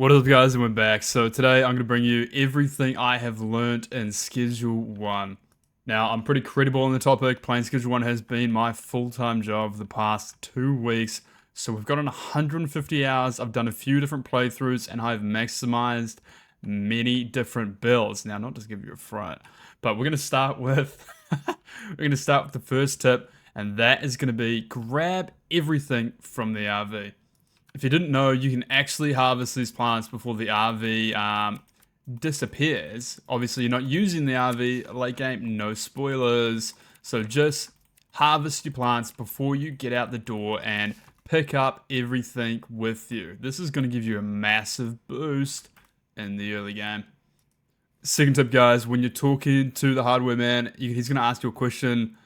What up guys, and we're back. So today I'm going to bring you everything I have learnt in Schedule 1. Now I'm pretty credible on the topic. Playing Schedule 1 has been my full-time job for the past 2 weeks. So we've gotten 150 hours. I've done a few different playthroughs and I've maximized many different builds. Now not to give you a front, but we're going to start with the first tip, and that is going to be grab everything from the RV. If you didn't know, you can actually harvest these plants before the RV disappears. Obviously, you're not using the RV late game, no spoilers. So just harvest your plants before you get out the door and pick up everything with you. This is going to give you a massive boost in the early game. Second tip, guys, when you're talking to the hardware man, he's going to ask you a question.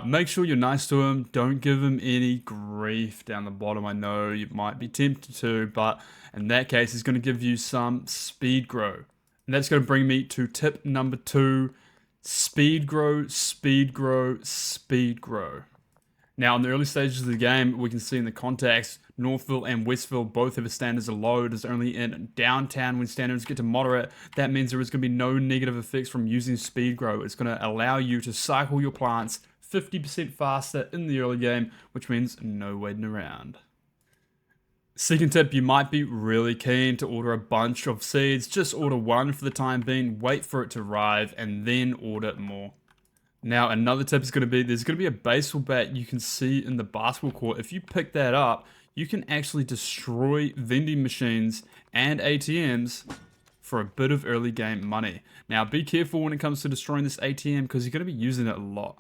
Make sure you're nice to him. Don't give him any grief down the bottom. I know you might be tempted to, but in that case, he's going to give you some speed grow. And that's going to bring me to tip number 2, speed grow, speed grow, speed grow. Now, in the early stages of the game, we can see in the contacts, Northville and Westville both have a standards of low. It is only in downtown when standards get to moderate. That means there is going to be no negative effects from using speed grow. It's going to allow you to cycle your plants 50% faster in the early game, which means no waiting around. Second tip, you might be really keen to order a bunch of seeds. Just order one for the time being, wait for it to arrive, and then order more. Now, another tip is going to be, there's going to be a baseball bat you can see in the basketball court. If you pick that up, you can actually destroy vending machines and ATMs for a bit of early game money. Now, be careful when it comes to destroying this ATM because you're going to be using it a lot.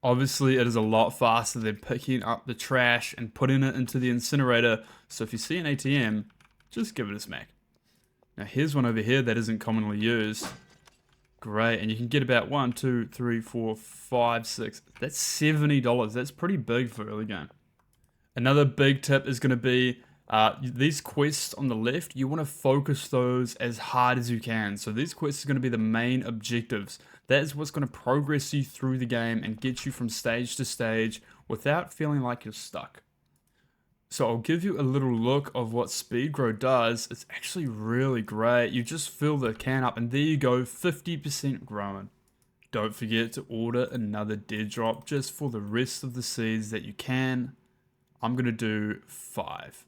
Obviously, it is a lot faster than picking up the trash and putting it into the incinerator. So if you see an ATM, just give it a smack. Now, here's one over here that isn't commonly used. Great, and you can get about 1, 2, 3, 4, 5, 6. That's $70. That's pretty big for early game. Another big tip is going to be these quests on the left. You want to focus those as hard as you can. So these quests are going to be the main objectives. That is what's going to progress you through the game and get you from stage to stage without feeling like you're stuck. So I'll give you a little look of what speed grow does. It's actually really great. You just fill the can up and there you go, 50% growing. Don't forget to order another dead drop just for the rest of the seeds that you can. I'm going to do 5.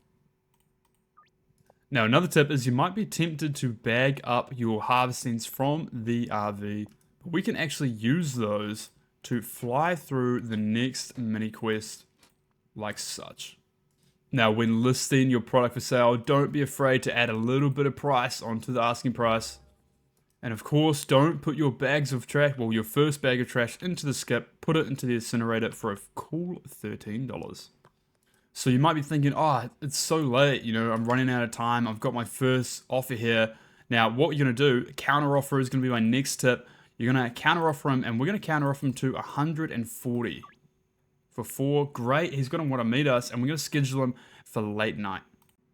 Now another tip is you might be tempted to bag up your harvestings from the RV. But we can actually use those to fly through the next mini quest like such. Now when listing your product for sale, don't be afraid to add a little bit of price onto the asking price. And of course, don't put your bags of trash, well your first bag of trash into the skip, put it into the incinerator for a cool $13. So you might be thinking, oh, it's so late, you know, I'm running out of time, I've got my first offer here. Now what you're going to do, counter offer is going to be my next tip. You're going to counter offer him, and we're going to counter offer him to 140 for 4. Great, he's going to want to meet us, and we're going to schedule him for late night.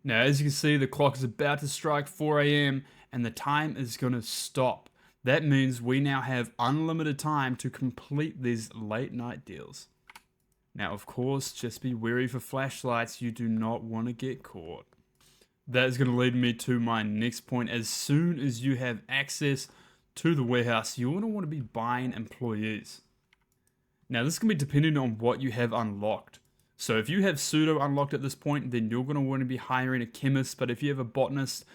Now, as you can see, the clock is about to strike 4 a.m., and the time is going to stop. That means we now have unlimited time to complete these late night deals. Now, of course, just be wary for flashlights. You do not want to get caught. That is going to lead me to my next point. As soon as you have access to the warehouse, you're going to want to be buying employees. Now this can be dependent on what you have unlocked. So if you have pseudo unlocked at this point, then you're going to want to be hiring a chemist. But if you have a botanist,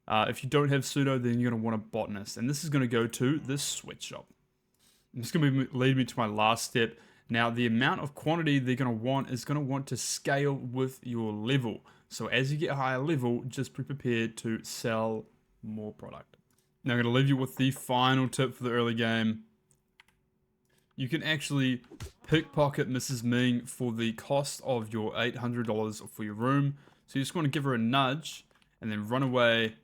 if you don't have pseudo, then you're going to want a botanist. And this is going to go to the sweatshop. This is going to lead me to my last step. Now the amount of quantity they're going to want is going to want to scale with your level. So as you get higher level, just be prepared to sell more product. Now I'm going to leave you with the final tip for the early game. You can actually pickpocket Mrs. Ming for the cost of your $800 for your room. So you just want to give her a nudge and then run away.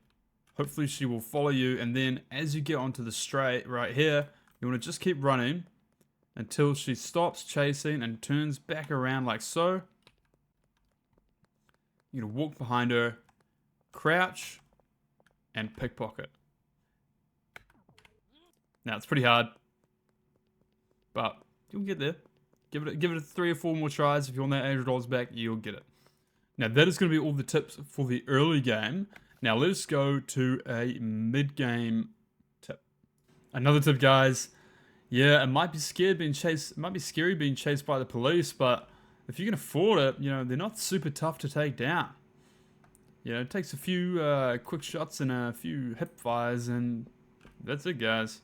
Hopefully she will follow you, and then as you get onto the straight right here, you want to just keep running until she stops chasing and turns back around like so. You're going to walk behind her, crouch, and pickpocket. Now, it's pretty hard, but you'll get there. Give it 3 or 4 more tries. If you want that $800 back, you'll get it. Now, that is going to be all the tips for the early game. Now let's go to a mid-game tip. Another tip, guys. Yeah, it might be scared being chased. It might be scary being chased by the police, but if you can afford it, they're not super tough to take down. It takes a few quick shots and a few hip fires, and that's it, guys.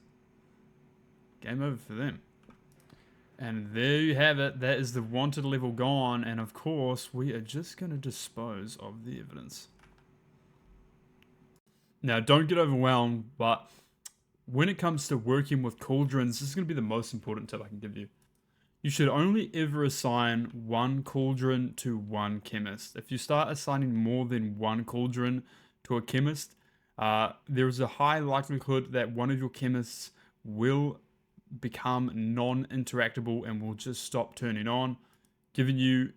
Game over for them. And there you have it. That is the wanted level gone, and of course, we are just going to dispose of the evidence. Now, don't get overwhelmed, but when it comes to working with cauldrons, this is going to be the most important tip I can give you. You should only ever assign one cauldron to one chemist. If you start assigning more than one cauldron to a chemist, there is a high likelihood that one of your chemists will become non-interactable and will just stop turning on, giving you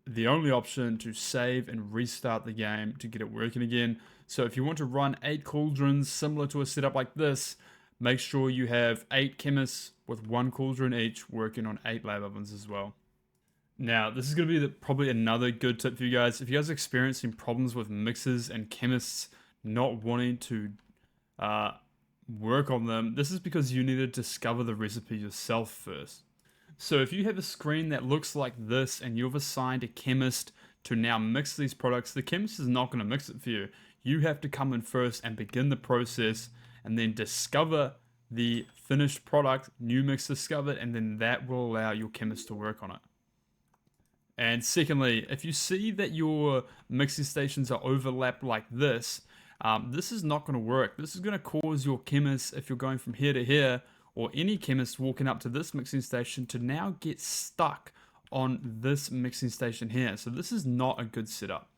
the only option to save and restart the game to get it working again. So if you want to run 8 cauldrons similar to a setup like this, make sure you have 8 chemists with 1 cauldron each working on 8 lab ovens as well. Now, this is going to be probably another good tip for you guys. If you guys are experiencing problems with mixers and chemists not wanting to work on them, this is because you need to discover the recipe yourself first. So if you have a screen that looks like this and you've assigned a chemist to now mix these products, the chemist is not going to mix it for you. You have to come in first and begin the process and then discover the finished product, new mix discovered, and then that will allow your chemist to work on it. And secondly, if you see that your mixing stations are overlapped like this, this is not going to work. This is going to cause your chemist, if you're going from here to here, or any chemist walking up to this mixing station, to now get stuck on this mixing station here. So this is not a good setup.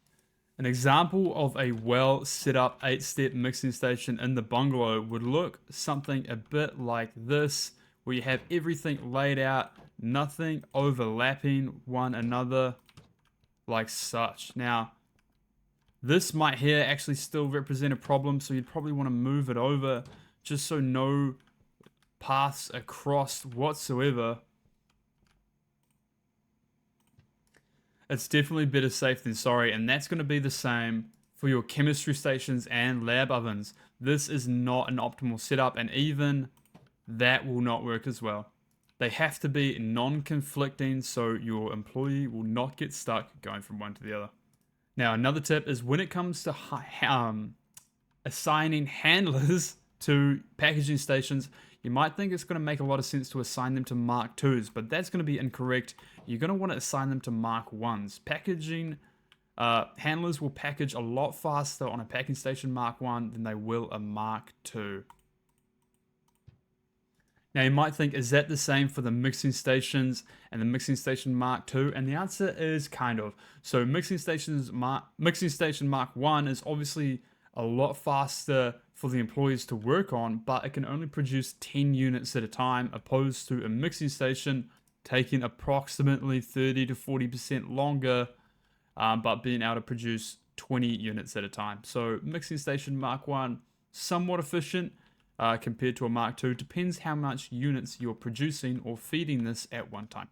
An example of a well set up 8-step mixing station in the bungalow would look something a bit like this, where you have everything laid out, nothing overlapping one another like such. Now, this might here actually still represent a problem, so you'd probably want to move it over just so no paths across whatsoever. It's definitely better safe than sorry, and that's going to be the same for your chemistry stations and lab ovens. This is not an optimal setup, and even that will not work as well. They have to be non-conflicting so your employee will not get stuck going from one to the other. Now, another tip is when it comes to assigning handlers to packaging stations, you might think it's going to make a lot of sense to assign them to Mark IIs, but that's going to be incorrect. You're going to want to assign them to Mark Is. Packaging handlers will package a lot faster on a packing station Mark I than they will a Mark II. Now you might think, is that the same for the mixing stations and the mixing station Mark II? And the answer is kind of. So mixing station Mark I is obviously a lot faster for the employees to work on, but it can only produce 10 units at a time, opposed to a mixing station taking approximately 30 to 40% longer, but being able to produce 20 units at a time. So mixing station Mark I, somewhat efficient compared to a Mark II. Depends how much units you're producing or feeding this at one time.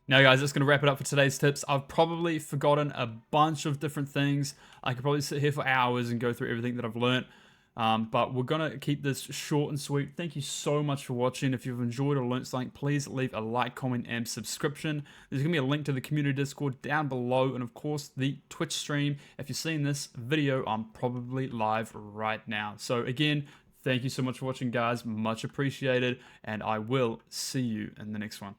Now guys, that's going to wrap it up for today's tips. I've probably forgotten a bunch of different things. I could probably sit here for hours and go through everything that I've learned. But we're going to keep this short and sweet. Thank you so much for watching. If you've enjoyed or learned something, please leave a like, comment, and subscription. There's going to be a link to the community Discord down below. And of course, the Twitch stream. If you're seeing this video, I'm probably live right now. So again, thank you so much for watching, guys. Much appreciated. And I will see you in the next one.